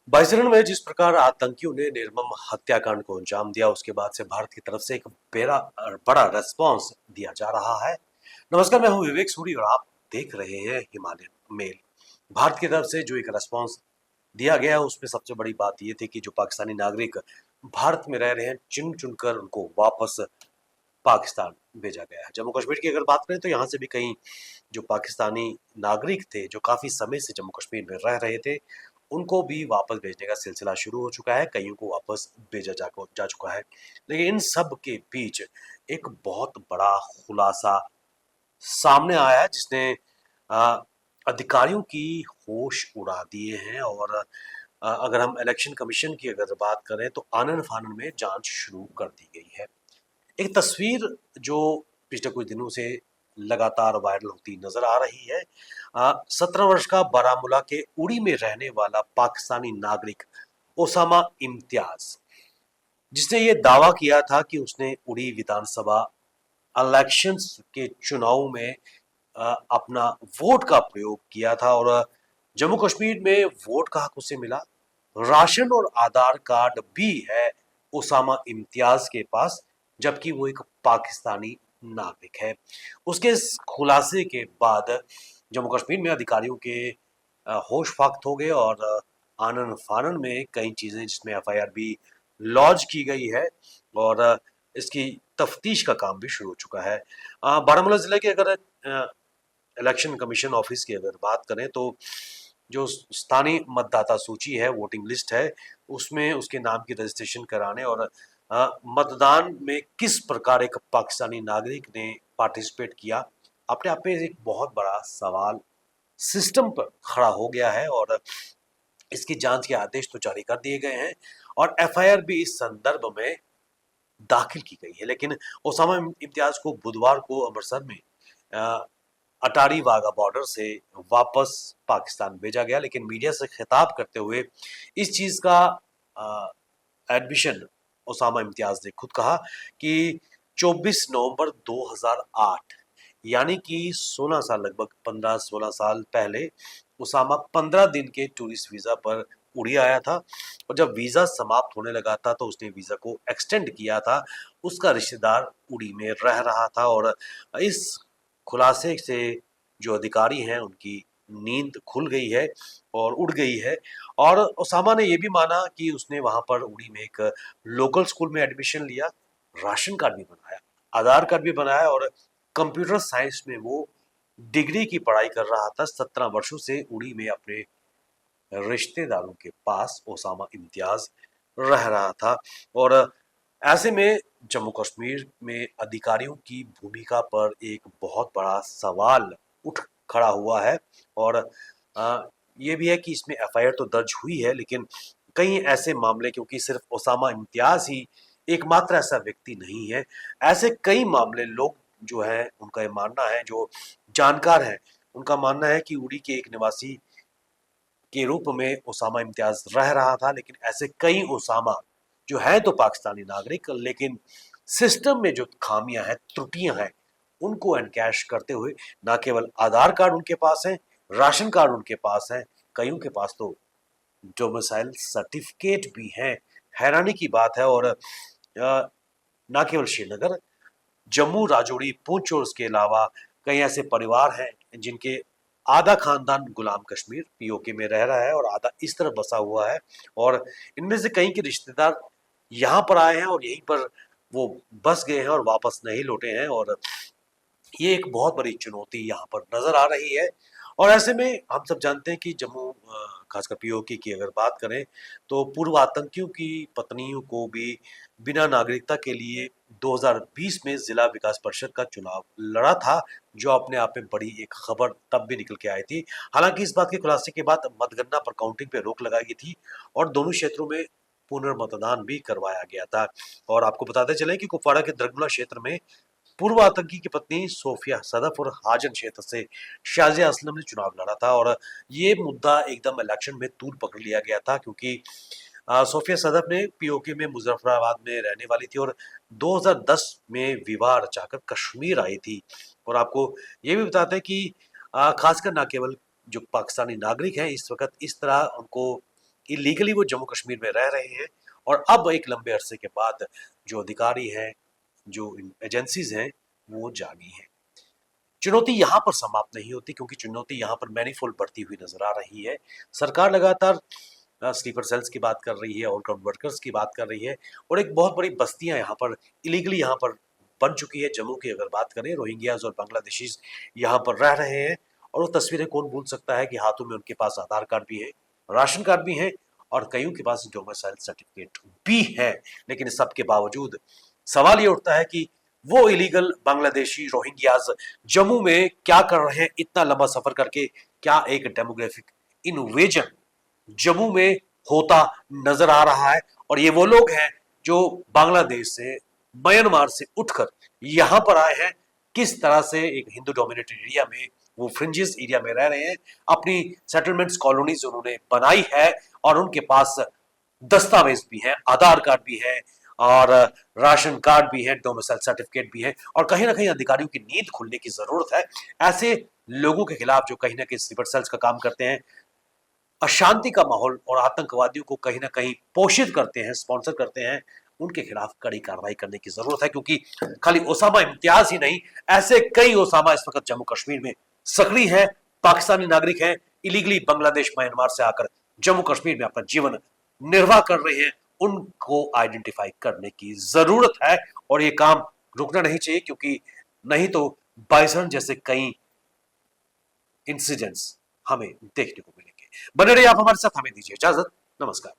बाइसरन में जिस प्रकार आतंकियों ने निर्मम हत्याकांड को अंजाम दिया, उसके बाद से भारत की तरफ से एक बड़ा रेस्पॉन्स दिया जा रहा है। नमस्कार, मैं हूं विवेक सूरी और आप देख रहे हैं हिमालयन मेल। भारत की तरफ से जो एक रेस्पॉन्स दिया गया है, उसमें सबसे बड़ी बात यह थी कि जो पाकिस्तानी नागरिक भारत में रह रहे हैं, चुन चुनकर उनको वापस पाकिस्तान भेजा गया है। जम्मू कश्मीर की अगर बात करें तो यहाँ से भी कई जो पाकिस्तानी नागरिक थे, जो काफी समय से जम्मू कश्मीर में रह रहे थे, उनको भी वापस भेजने का सिलसिला शुरू हो चुका है। कईयों को वापस भेजा जा चुका है। लेकिन इन सब के बीच एक बहुत बड़ा खुलासा सामने आया है, जिसने अ, अधिकारियों की होश उड़ा दिए हैं। और अगर हम इलेक्शन कमीशन की अगर बात करें तो आनन फानन में जांच शुरू कर दी गई है। एक तस्वीर जो पिछले कुछ दिनों से लगातार वायरल होती नजर आ रही है। 17 वर्ष का बारामूला के उड़ी में रहने वाला पाकिस्तानी नागरिक ओसामा इम्तियाज, जिसने ये दावा किया था कि उसने उड़ी विधानसभा इलेक्शंस के चुनाव में अपना वोट का प्रयोग किया था। और जम्मू कश्मीर में वोट का हक उसे मिला। राशन और आधार कार्ड भी है ओसामा इम्तियाज के पास, जबकि वो एक पाकिस्तानी नागरिक है। उसके इस खुलासे के बाद जम्मू कश्मीर में अधिकारियों के होश फाख्त हो गए और आनन फानन में कई चीजें, जिसमें एफआईआर भी लॉन्च की गई है और इसकी तफ्तीश का काम भी शुरू हो चुका है। बारामूला जिले के अगर इलेक्शन कमीशन ऑफिस की अगर बात करें तो जो स्थानीय मतदाता सूची है, वोटिंग लिस्ट है, उसमें उसके नाम की रजिस्ट्रेशन कराने और मतदान में किस प्रकार एक पाकिस्तानी नागरिक ने पार्टिसिपेट किया, अपने आप में एक बहुत बड़ा सवाल सिस्टम पर खड़ा हो गया है। और इसकी जांच के आदेश तो जारी कर दिए गए हैं और एफआईआर भी इस संदर्भ में दाखिल की गई है। लेकिन ओसामा इम्तियाज को बुधवार को अमृतसर में अटारी वाघा बॉर्डर से वापस पाकिस्तान भेजा गया। लेकिन मीडिया से खिताब करते हुए इस चीज का एडमिशन ओसामा इम्तियाज ने खुद कहा कि 24 नवंबर 2008, यानी कि 16 साल, लगभग 15-16 साल पहले ओसामा 15 दिन के टूरिस्ट वीजा पर उड़ी आया था। और जब वीजा समाप्त होने लगा था तो उसने वीजा को एक्सटेंड किया था। उसका रिश्तेदार उड़ी में रह रहा था और इस खुलासे से जो अधिकारी हैं उनकी नींद खुल गई है और उड़ गई है। और ओसामा ने यह भी माना कि उसने वहां पर उड़ी में एक लोकल स्कूल में एडमिशन लिया, राशन कार्ड भी बनाया, आधार कार्ड भी बनाया और कंप्यूटर साइंस में वो डिग्री की पढ़ाई कर रहा था। 17 वर्षों से उड़ी में अपने रिश्तेदारों के पास ओसामा इम्तियाज रह रहा था। और ऐसे में जम्मू कश्मीर में अधिकारियों की भूमिका पर एक बहुत बड़ा सवाल उठ खड़ा हुआ है। और ये भी है कि इसमें एफआईआर तो दर्ज हुई है, लेकिन कई ऐसे मामले, क्योंकि सिर्फ ओसामा इम्तियाज ही एकमात्र ऐसा व्यक्ति नहीं है, ऐसे कई मामले लोग जो है उनका ये मानना है, जो जानकार हैं उनका मानना है कि उड़ी के एक निवासी के रूप में ओसामा इम्तियाज रह रहा था। लेकिन ऐसे कई ओसामा जो है तो पाकिस्तानी नागरिक, लेकिन सिस्टम में जो खामियां हैं, त्रुटियां हैं, उनको एनकैश करते हुए ना केवल आधार कार्ड उनके पास है, राशन कार्ड उनके पास है, कईयों के पास तो डोमिसाइल सर्टिफिकेट भी है। हैरानी की बात है। और ना केवल श्रीनगर, जम्मू, राजौरी, पुंछ और उसके अलावा कई ऐसे परिवार हैं जिनके आधा खानदान गुलाम कश्मीर पीओके में रह रहा है और आधा इस तरफ बसा हुआ है। और इनमें से कई के रिश्तेदार यहाँ पर आए हैं और यहीं पर वो बस गए हैं और वापस नहीं लौटे हैं। और ये एक बहुत बड़ी चुनौती यहाँ पर नजर आ रही है। और ऐसे में हम सब जानते हैं कि जम्मू, खासकर पीओके की अगर बात करें तो पूर्व आतंकियों की पत्नियों को भी बिना नागरिकता के लिए 2020 में जिला विकास परिषद का चुनाव लड़ा था, जो अपने आप में बड़ी एक खबर तब भी निकल के आई थी। हालांकि इस बात के खुलासे के बाद मतगणना पर काउंटिंग पे रोक लगाई गई थी और दोनों क्षेत्रों में पुनर्मतदान भी करवाया गया था। और आपको बताते चले कि कुपवाड़ा के दरगुला क्षेत्र में पूर्व आतंकी की पत्नी सोफिया सदफ और हाजन क्षेत्र से शाजिया असलम ने चुनाव लड़ा था। और ये मुद्दा एकदम इलेक्शन में तूल पकड़ लिया गया था, क्योंकि सोफिया सदफ ने पीओके में मुजफ्फराबाद में रहने वाली थी और 2010 में विवाह रचाकर कश्मीर आई थी। और आपको ये भी बताते हैं कि खासकर ना केवल जो पाकिस्तानी नागरिक हैं इस वक्त इस तरह उनको इलीगली वो जम्मू कश्मीर में रह रहे हैं और अब एक लंबे अरसे के बाद जो अधिकारी हैं, जो एजेंसीज हैं, वो जागी हैं। चुनौती यहाँ पर समाप्त नहीं होती क्योंकि चुनौती यहाँ पर मैनीफोल्ड बढ़ती हुई नजर आ रही है। सरकार लगातार स्लीपर सेल्स की बात कर रही है और ग्राउंड वर्कर्स की बात कर रही है और एक बहुत बड़ी बस्तियां यहाँ पर इलीगली यहाँ पर बन चुकी है। जम्मू की अगर बात करें, रोहिंग्याज और बांग्लादेशीज यहाँ पर रह रहे हैं और वो तस्वीरें कौन भूल सकता है कि हाथों में उनके पास आधार कार्ड भी है, राशन कार्ड भी है और कईयों के पास डोमिसाइल सर्टिफिकेट भी है। लेकिन इस सब के बावजूद सवाल ये उठता है कि वो इलीगल बांग्लादेशी रोहिंग्याज जम्मू में क्या कर रहे हैं इतना लंबा सफर करके? क्या एक डेमोग्राफिक इन्वेजन जम्मू में होता नजर आ रहा है? और ये वो लोग हैं जो बांग्लादेश से, म्यांमार से उठकर यहां पर आए हैं। किस तरह से एक हिंदू डोमिनेटेड एरिया में, वो फ्रिंजेस एरिया में रह रहे हैं, अपनी सेटलमेंट्स कॉलोनीज उन्होंने बनाई है और उनके पास दस्तावेज भी है, आधार कार्ड भी है और राशन कार्ड भी है, डोमिसाइल सर्टिफिकेट भी है और कहीं ना कहीं अधिकारियों की नींद खुलने की जरूरत है। ऐसे लोगों के खिलाफ जो कहीं ना कहीं स्लीपर सेल्स का काम करते हैं, अशांति का माहौल और आतंकवादियों को कहीं ना कहीं पोषित करते हैं, स्पॉन्सर करते हैं, उनके खिलाफ कड़ी कार्रवाई करने की जरूरत है। क्योंकि खाली ओसामा इम्तियाज ही नहीं, ऐसे कई ओसामा इस वक्त जम्मू कश्मीर में सक्रिय हैं, पाकिस्तानी नागरिक हैं, इलीगली बांग्लादेश, म्यांमार से आकर जम्मू कश्मीर में अपना जीवन निर्वाह कर रहे हैं। उनको आइडेंटिफाई करने की जरूरत है और ये काम रुकना नहीं चाहिए क्योंकि नहीं तो बाइसन जैसे कई इंसिडेंट्स हमें देखने को मिलेंगे। बने रहिए आप हमारे साथ, हमें दीजिए इजाजत। नमस्कार।